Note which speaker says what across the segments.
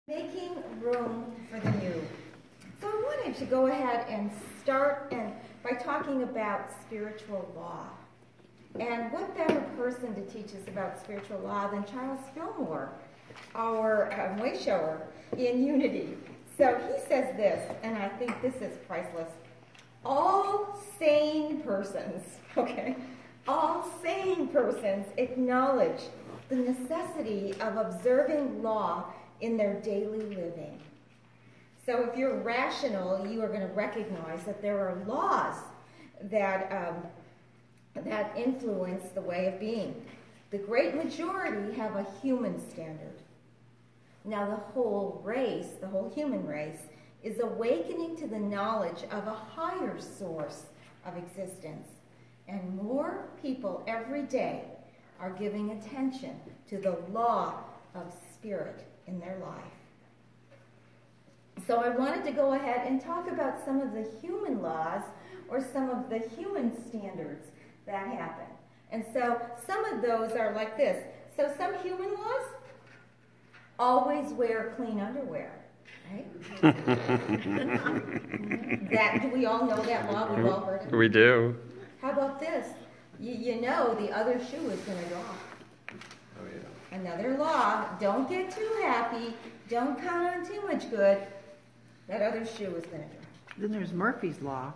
Speaker 1: Making room for the new. So I wanted to go ahead and start by talking about spiritual law. And what better person to teach us about spiritual law than Charles Fillmore, our way shower in Unity. So he says this, and I think this is priceless. All sane persons, all sane persons acknowledge the necessity of observing law in their daily living. So if you're rational, you are going to recognize that there are laws that influence the way of being. The great majority have a human standard. Now the whole race, the whole human race, is awakening to the knowledge of a higher source of existence. And more people every day are giving attention to the law of spirit in their life. So I wanted to go ahead and talk about some of the human laws or some of the human standards that happen. And so some of those are like this. So some human laws, always wear clean underwear, right? Do we all know that law? We've all heard it.
Speaker 2: We do.
Speaker 1: How about this? You know the other shoe is going to drop.
Speaker 2: Oh, yeah.
Speaker 1: Another law, don't get too happy, don't count on too much good. That other shoe is going to drop.
Speaker 3: Then there's Murphy's Law.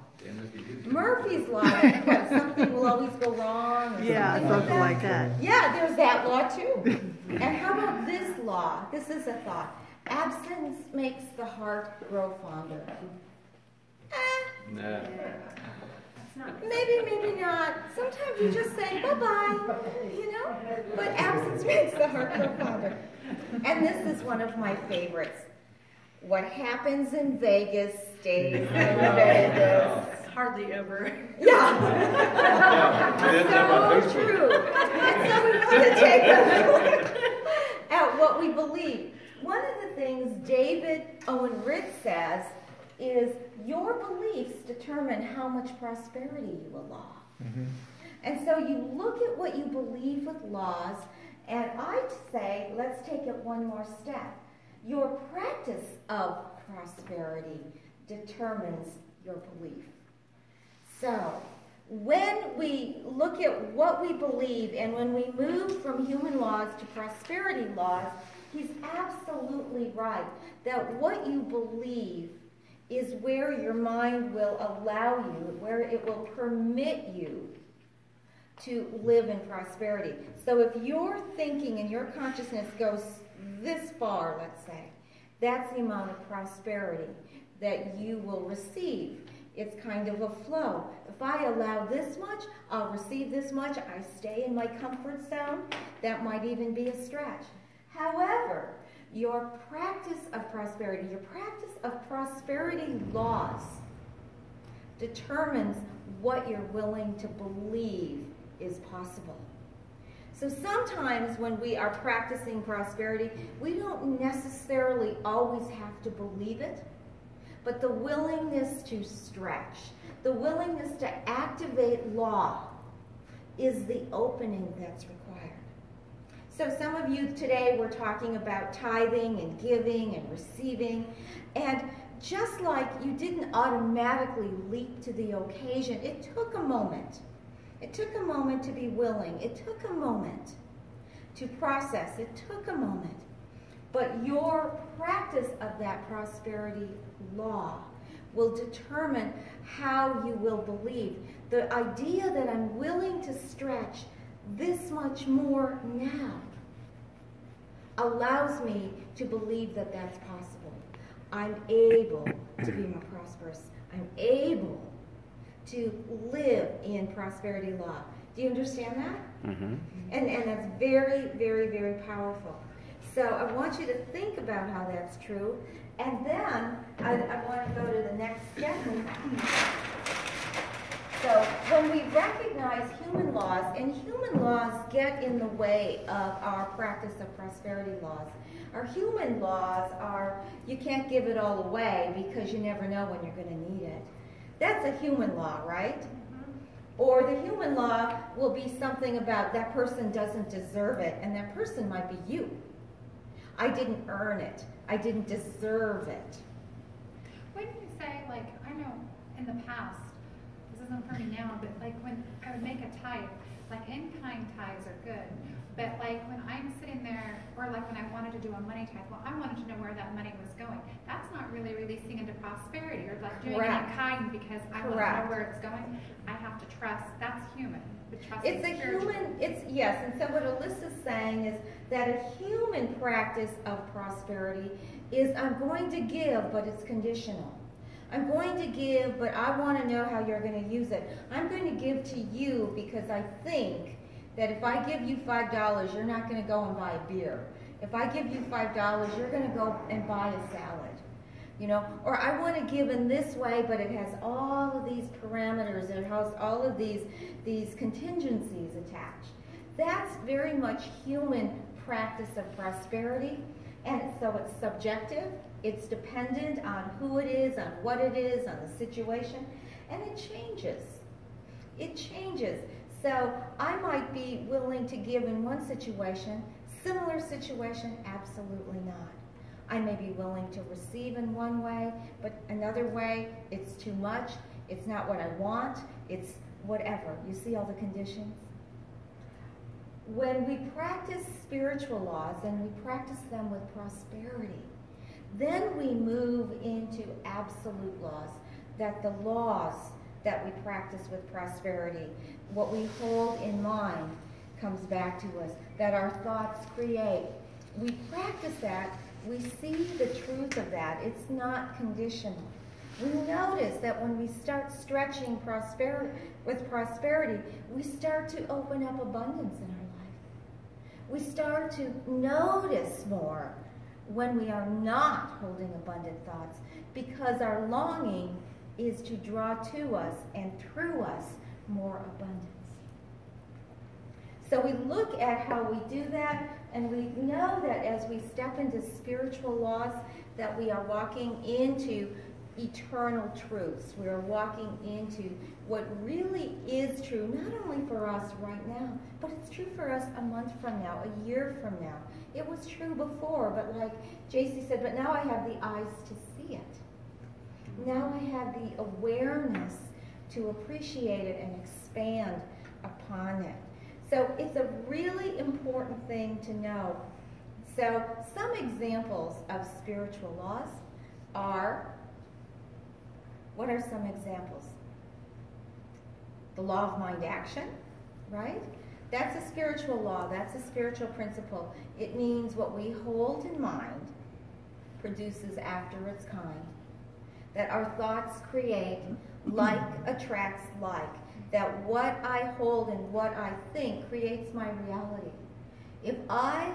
Speaker 1: Murphy's Law, what, something will always go wrong? Or
Speaker 3: Yeah, something like that.
Speaker 1: Yeah, there's that law too. And how about this law? This is a thought. Absence makes the heart grow fonder.
Speaker 2: No.
Speaker 1: Maybe, maybe not. Sometimes you just say bye-bye, you know? But absence makes the heart grow fonder. And this is one of my favorites. What happens in Vegas stays in Vegas.
Speaker 4: Hardly ever.
Speaker 1: Yeah. So true. And so we want to take a look at what we believe. One of the things David Owen Ritz says is your beliefs determine how much prosperity you allow. Mm-hmm. And so you look at what you believe with laws, and I'd say, let's take it one more step. Your practice of prosperity determines your belief. So when we look at what we believe, and when we move from human laws to prosperity laws, he's absolutely right that what you believe is where your mind will allow you, where it will permit you to live in prosperity. So if your thinking and your consciousness goes this far, let's say, that's the amount of prosperity that you will receive. It's kind of a flow. If I allow this much, I'll receive this much. I stay in my comfort zone. That might even be a stretch. However, your practice of prosperity, your practice of prosperity laws determines what you're willing to believe is possible. So sometimes when we are practicing prosperity, we don't necessarily always have to believe it, but the willingness to stretch, the willingness to activate law is the opening that's required. So some of you today were talking about tithing and giving and receiving, and just like you didn't automatically leap to the occasion, it took a moment. It took a moment to be willing. It took a moment to process. It took a moment. But your practice of that prosperity law will determine how you will believe. The idea that I'm willing to stretch this much more now allows me to believe that that's possible. I'm able to be more prosperous. I'm able to live in prosperity law. Do you understand that? Mm-hmm. And that's very, very, very powerful. So I want you to think about how that's true. And then I want to go to the next step. So when we recognize human laws, and human laws get in the way of our practice of prosperity laws. Our human laws are, you can't give it all away because you never know when you're going to need it. That's a human law, right? Mm-hmm. Or the human law will be something about that person doesn't deserve it, and that person might be you. I didn't earn it. I didn't deserve it.
Speaker 2: When you say, like, I know in the past, this isn't for me now, but like when I would make a tithe, like in-kind tithes are good, but like when I'm sitting there, or like when I wanted to do a money tithe, well, I wanted to know where that money was going. That's not really releasing into prosperity, or like doing it in kind because I want to know where it's going. I have to trust. That's human. But trust
Speaker 1: it's a human, yes, and so what Alyssa's saying is that a human practice of prosperity is I'm going to give, but it's conditional. I'm going to give, but I want to know how you're going to use it. I'm going to give to you because I think that if I give you $5, you're not going to go and buy a beer. If I give you $5, you're going to go and buy a salad. You know, or I want to give in this way, but it has all of these parameters, it has all of these contingencies attached. That's very much human practice of prosperity, and so it's subjective, it's dependent on who it is, on what it is, on the situation, and it changes. It changes. So I might be willing to give in one situation, similar situation, absolutely not. I may be willing to receive in one way, but another way, it's too much, it's not what I want, it's whatever. You see all the conditions? When we practice spiritual laws and we practice them with prosperity, then we move into absolute laws, that the laws that we practice with prosperity, what we hold in mind comes back to us, that our thoughts create. We practice that, we see the truth of that. It's not conditional. We notice that when we start stretching with prosperity, we start to open up abundance in our life. We start to notice more when we are not holding abundant thoughts, because our longing is to draw to us and through us more abundance. So we look at how we do that, and we know that as we step into spiritual laws, that we are walking into eternal truths. We are walking into what really is true, not only for us right now, but it's true for us a month from now, a year from now. It was true before, but like JC said, but now I have the eyes to see it. Now I have the awareness to appreciate it and expand upon it. So it's a really important thing to know. So some examples of spiritual laws are, what are some examples? The law of mind action, right? That's a spiritual law. That's a spiritual principle. It means what we hold in mind produces after its kind. That our thoughts create, like attracts like. That what I hold and what I think creates my reality. If I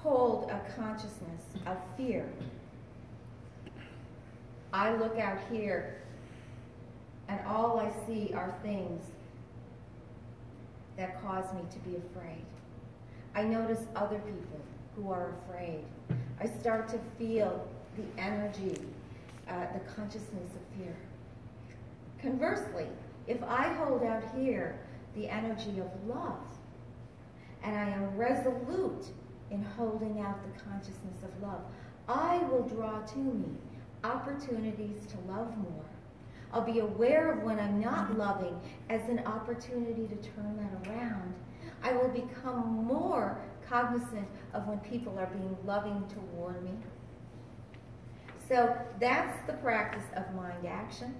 Speaker 1: hold a consciousness of fear, I look out here and all I see are things that cause me to be afraid. I notice other people who are afraid. I start to feel the energy, the consciousness of fear. Conversely, if I hold out here the energy of love, and I am resolute in holding out the consciousness of love, I will draw to me opportunities to love more. I'll be aware of when I'm not loving as an opportunity to turn that around. I will become more cognizant of when people are being loving toward me. So that's the practice of mind action.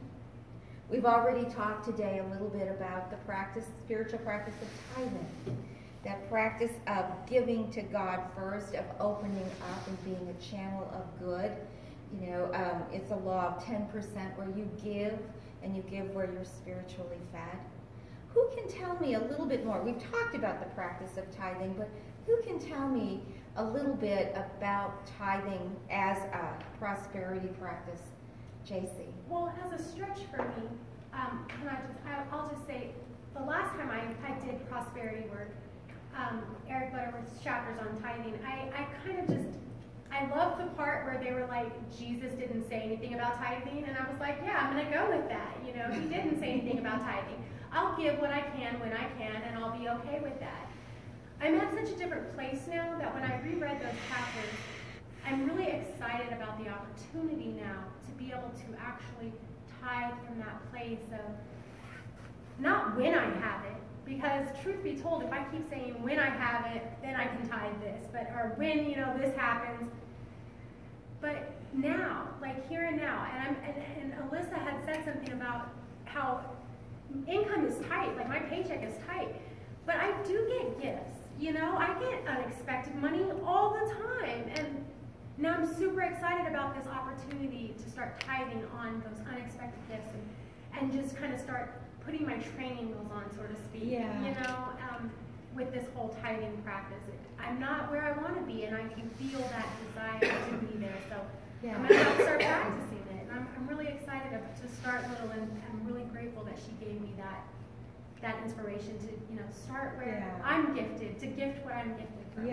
Speaker 1: We've already talked today a little bit about the practice, spiritual practice of tithing. That practice of giving to God first, of opening up and being a channel of good. You know, it's a law of 10% where you give, and you give where you're spiritually fed. Who can tell me a little bit more? We've talked about the practice of tithing, but who can tell me a little bit about tithing as a prosperity practice? JC.
Speaker 4: Well, as a stretch for me, I'll just say, the last time I did prosperity work, Eric Butterworth's chapters on tithing, I love the part where they were like, Jesus didn't say anything about tithing, and I was like, yeah, I'm going to go with that. You know, he didn't say anything about tithing. I'll give what I can when I can, and I'll be okay with that. I'm at such a different place now that when I reread those chapters, I'm really excited about the opportunity now to be able to actually tithe from that place of not when I have it, because truth be told, if I keep saying when I have it, then I can tithe this, but or when this happens, but now, like here and now, and Alyssa had said something about how income is tight, like my paycheck is tight, but I do get gifts. I get unexpected money all the time, and now I'm super excited about this opportunity to start tithing on those unexpected gifts and just kind of start putting my training wheels on, so to speak. With this whole tithing practice. I'm not where I want to be, and I can feel that desire to be there. So I'm going to have to start practicing it. And I'm really excited to start little, and I'm really grateful that she gave me that inspiration to start where I'm gifted, to gift what I'm gifted from.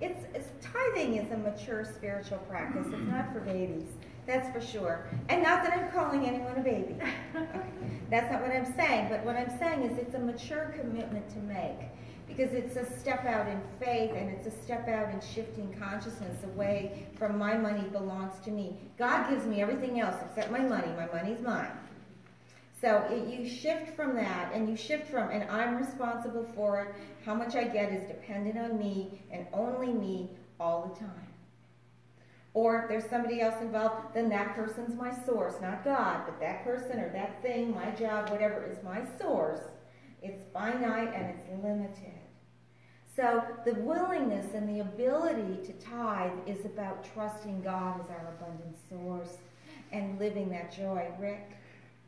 Speaker 1: It's tithing is a mature spiritual practice. It's not for babies, that's for sure. And not that I'm calling anyone a baby. Okay. That's not what I'm saying. But what I'm saying is it's a mature commitment to make, because it's a step out in faith, and it's a step out in shifting consciousness away from my money belongs to me. God gives me everything else except my money. My money's mine. So you shift from that, and you shift from, and I'm responsible for it. How much I get is dependent on me and only me all the time. Or if there's somebody else involved, then that person's my source, not God, but that person or that thing, my job, whatever is my source. It's finite and it's limited. So the willingness and the ability to tithe is about trusting God as our abundant source and living that joy. Rick?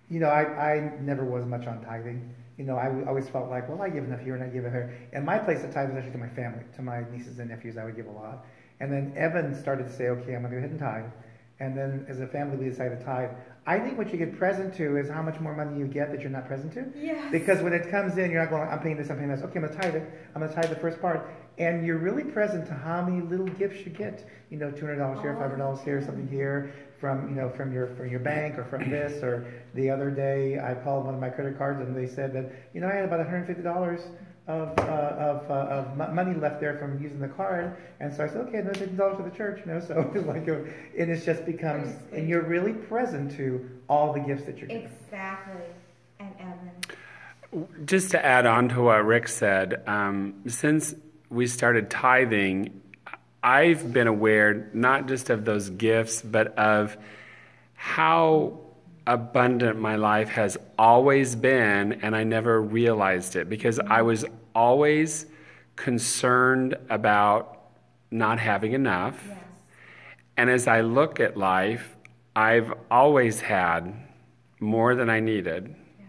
Speaker 5: I never was much on tithing. I always felt like, well, I give enough here and I give it here. And my place to tithe was actually to my family, to my nieces and nephews. I would give a lot. And then Evan started to say, okay, I'm going to go ahead and tithe. And then as a family, we decided to tithe. I think what you get present to is how much more money you get that you're not present to.
Speaker 1: Yes.
Speaker 5: Because when it comes in, you're not going, I'm paying this, I'm paying this. Okay, I'm going to tithe it. I'm going to tithe the first part. And you're really present to how many little gifts you get. $200 here, $500 here, something here from your bank or from this. Or the other day, I called one of my credit cards and they said that, I had about $150 of money left there from using the card, and so I said, okay, another $50 for the church, so it was like, and it just becomes, and you're really present to all the gifts that you're getting.
Speaker 1: Exactly. And Evan?
Speaker 6: Just to add on to what Rick said, since we started tithing, I've been aware not just of those gifts, but of how abundant my life has always been, and I never realized it because I was always concerned about not having enough.
Speaker 1: Yes.
Speaker 6: And as I look at life, I've always had more than I needed.
Speaker 1: Yeah.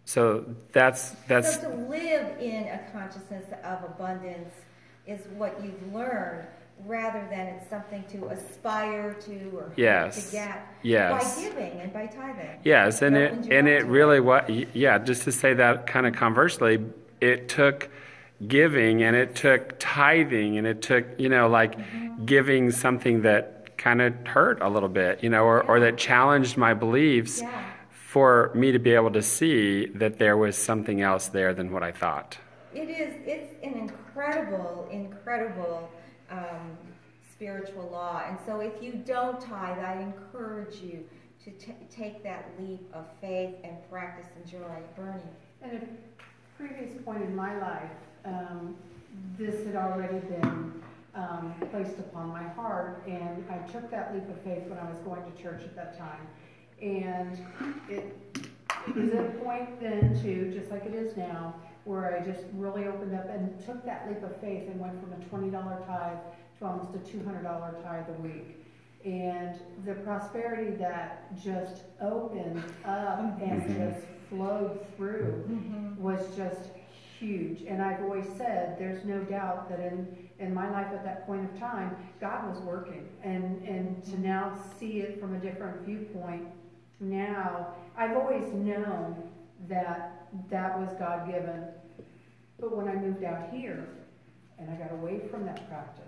Speaker 6: So that's
Speaker 1: So to live in a consciousness of abundance is what you've learned, rather than it's something to aspire to or hope to get by giving and by tithing.
Speaker 6: Yes, and it really just to say that kind of conversely, it took giving and it took tithing and it took, giving something that kind of hurt a little bit, or that challenged my beliefs for me to be able to see that there was something else there than what I thought.
Speaker 1: It's an incredible spiritual law. And so if you don't tithe, I encourage you to take that leap of faith and practice and joy. Bernie?
Speaker 3: At a previous point in my life, this had already been placed upon my heart, and I took that leap of faith when I was going to church at that time. And it was at a point then, too, just like it is now, where I just really opened up and took that leap of faith and went from a $20 tithe to almost a $200 tithe a week. And the prosperity that just opened up and just flowed through was just huge. And I've always said there's no doubt that in my life at that point of time, God was working. And to now see it from a different viewpoint, now I've always known that was God-given. But when I moved out here and I got away from that practice,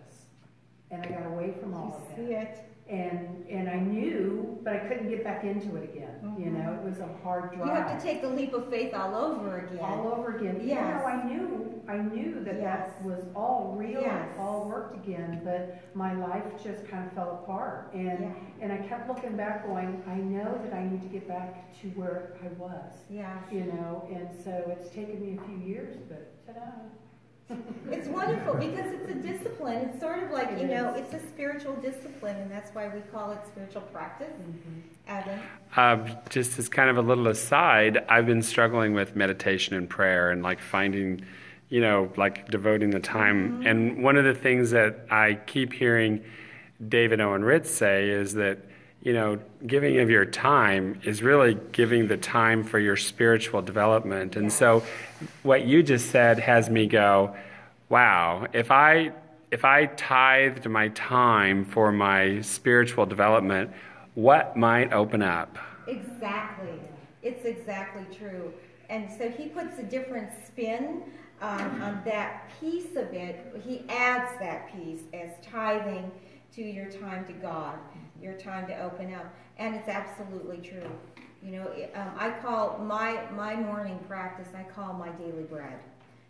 Speaker 3: and I got away from all of that. And I knew, but I couldn't get back into it again. It was a hard drive.
Speaker 1: You have to take the leap of faith all over again.
Speaker 3: All over again.
Speaker 1: Yes.
Speaker 3: Even though I knew that
Speaker 1: Yes.
Speaker 3: that was all real
Speaker 1: Yes.
Speaker 3: and all worked again, but my life just kind of fell apart. And I kept looking back going, I know that I need to get back to where I was,
Speaker 1: Yeah.
Speaker 3: you know, and so it's taken me a few years, but ta-da.
Speaker 1: It's wonderful because it's a discipline. It's sort of like,
Speaker 3: It
Speaker 1: you know,
Speaker 3: is.
Speaker 1: it's a spiritual discipline, and that's why we call it spiritual practice. Evan?
Speaker 6: Just as kind of a little aside, I've been struggling with meditation and prayer and like finding, you know, like devoting the time. And one of the things that I keep hearing David Owen Ritz say is that, you know, giving of your time is really giving the time for your spiritual development. And so what you just said has me go, wow, if I tithed my time for my spiritual development, what might open up?
Speaker 1: Exactly. It's exactly true. And so he puts a different spin on that piece of it. He adds that piece as tithing to your time to God, your time to open up. And it's absolutely true. You know, I call my morning practice, I call my daily bread.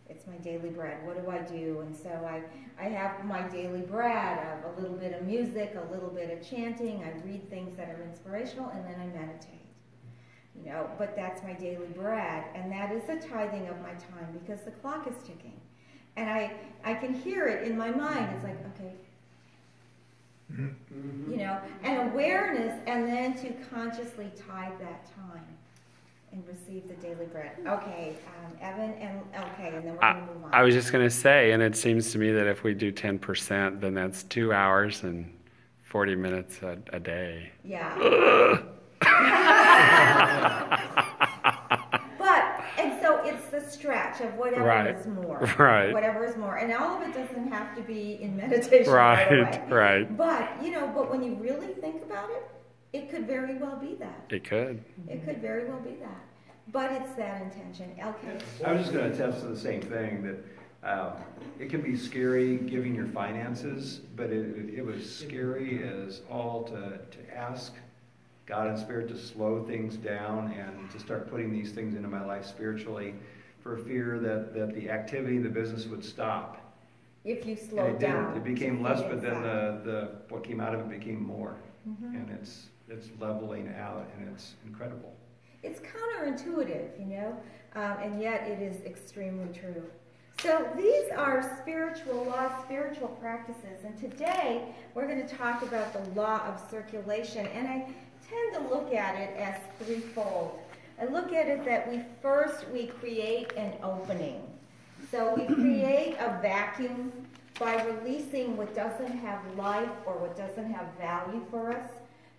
Speaker 1: It's my daily bread. What do I do? And so I have my daily bread of a little bit of music, a little bit of chanting. I read things that are inspirational, and then I meditate. You know, but that's my daily bread, and that is a tithing of my time because the clock is ticking. And I can hear it in my mind. It's like, okay, you know, and awareness, and then to consciously tithe that time and receive the daily bread. Okay, Evan, and then we're going to move on.
Speaker 6: I was just going to say, and it seems to me that if we do 10%, then that's 2 hours and 40 minutes a day.
Speaker 1: Yeah. And so it's the stretch of whatever is more.
Speaker 6: Right.
Speaker 1: Whatever is more. And all of it doesn't have to be in meditation, by the way.
Speaker 6: Right.
Speaker 1: But, you know, but when you really think about it, it could very well be that.
Speaker 6: It could.
Speaker 1: It could very well be that. But it's that intention. Okay.
Speaker 7: I was just going to attest to the same thing, that it can be scary giving your finances, but it was scary as all to ask God and Spirit to slow things down and to start putting these things into my life spiritually for fear that the activity, the business would stop.
Speaker 1: If you
Speaker 7: And
Speaker 1: slow
Speaker 7: it
Speaker 1: down.
Speaker 7: didn't. It became less, but then what came out of it became more. And it's leveling out, and it's incredible.
Speaker 1: It's counterintuitive, you know, and yet it is extremely true. So these are spiritual laws, spiritual practices, and today we're going to talk about the law of circulation, and I tend to look at it as threefold. I look at it that we create an opening. So we create a vacuum by releasing what doesn't have life or what doesn't have value for us.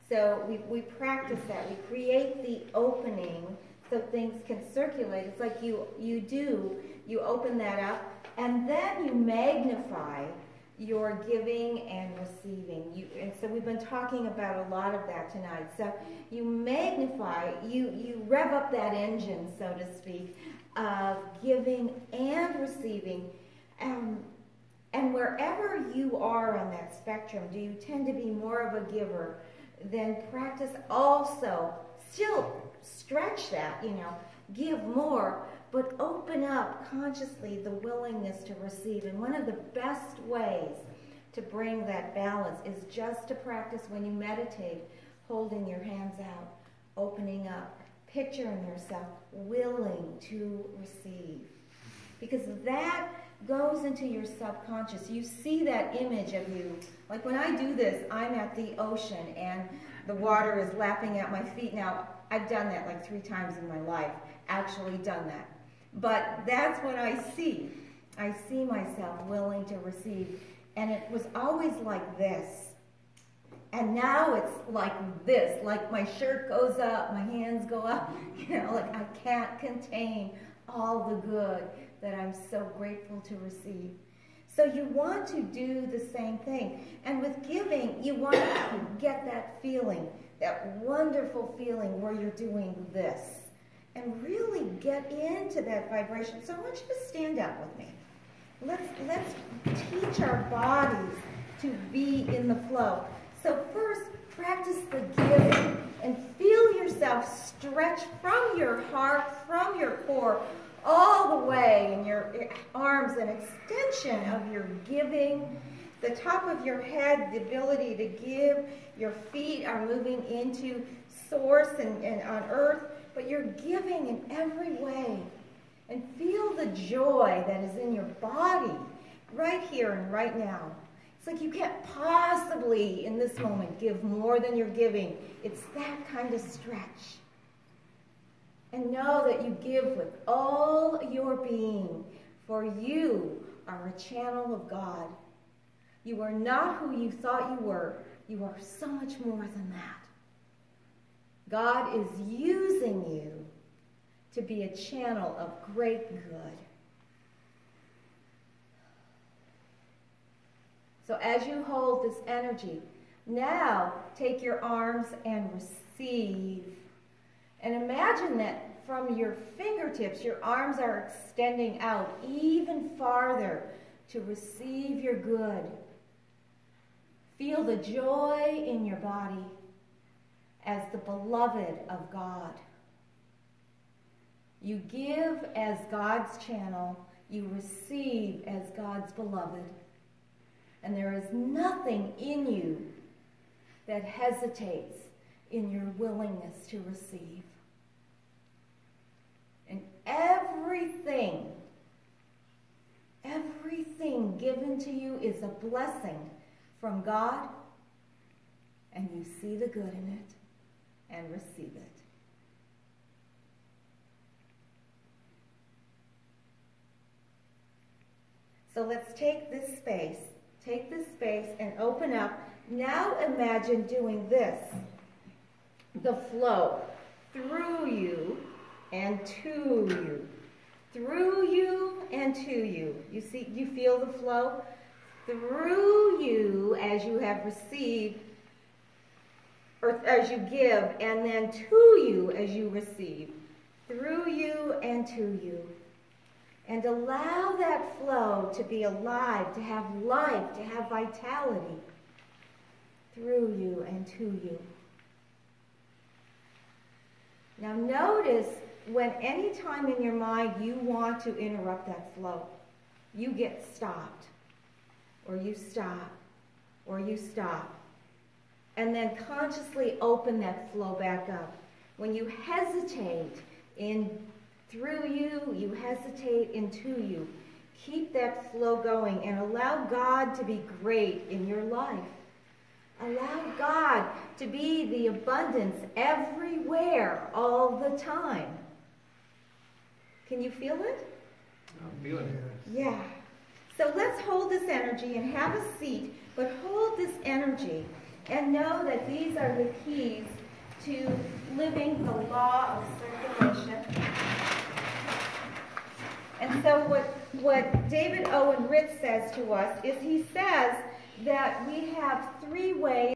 Speaker 1: So we practice that. We create the opening so things can circulate. It's like you open that up, and then you magnify your giving and receiving. And so we've been talking about a lot of that tonight. So you magnify, you rev up that engine, so to speak, of giving and receiving. And wherever you are on that spectrum, do you tend to be more of a giver? Then practice also, still stretch that, you know, give more, but open up consciously the willingness to receive. And one of the best ways to bring that balance is just to practice when you meditate, holding your hands out, opening up, picturing yourself willing to receive. Because that goes into your subconscious. You see that image of you. Like when I do this, I'm at the ocean and the water is lapping at my feet. Now, I've done that like 3 times in my life, actually done that. But that's what I see. I see myself willing to receive. And it was always like this. And now it's like this, like my shirt goes up, my hands go up. You know, like I can't contain all the good that I'm so grateful to receive. So you want to do the same thing. And with giving, you want to get that feeling, that wonderful feeling where you're doing this. And really get into that vibration. So I want you to stand up with me. Let's teach our bodies to be in the flow. So first, practice the giving and feel yourself stretch from your heart, from your core, all the way in your arms, an extension of your giving. The top of your head, the ability to give. Your feet are moving into source and on earth, but you're giving in every way. And feel the joy that is in your body right here and right now. It's like you can't possibly, in this moment, give more than you're giving. It's that kind of stretch. And know that you give with all your being, for you are a channel of God. You are not who you thought you were. You are so much more than that. God is using you to be a channel of great good. So as you hold this energy, now take your arms and receive. And imagine that from your fingertips, your arms are extending out even farther to receive your good. Feel the joy in your body as the beloved of God. You give as God's channel. You receive as God's beloved. And there is nothing in you that hesitates in your willingness to receive. And everything given to you is a blessing from God, and you see the good in it and receive it. So let's take this space and open up. Now imagine doing this. The flow through you and to you. Through you and to you. You see, you feel the flow? Through you as you have received, or as you give, and then to you as you receive. Through you and to you. And allow that flow to be alive, to have life, to have vitality. Through you and to you. Now notice when any time in your mind you want to interrupt that flow, you get stopped, or you stop, or you stop. And then consciously open that flow back up. When you hesitate in through you, you hesitate into you. Keep that flow going and allow God to be great in your life. Allow God to be the abundance everywhere, all the time. Can you feel it?
Speaker 7: I'm feeling it.
Speaker 1: Yeah. So let's hold this energy and have a seat, but hold this energy and know that these are the keys to living the law of circulation. And so what David Owen Ritz says to us is he says that we have 3 ways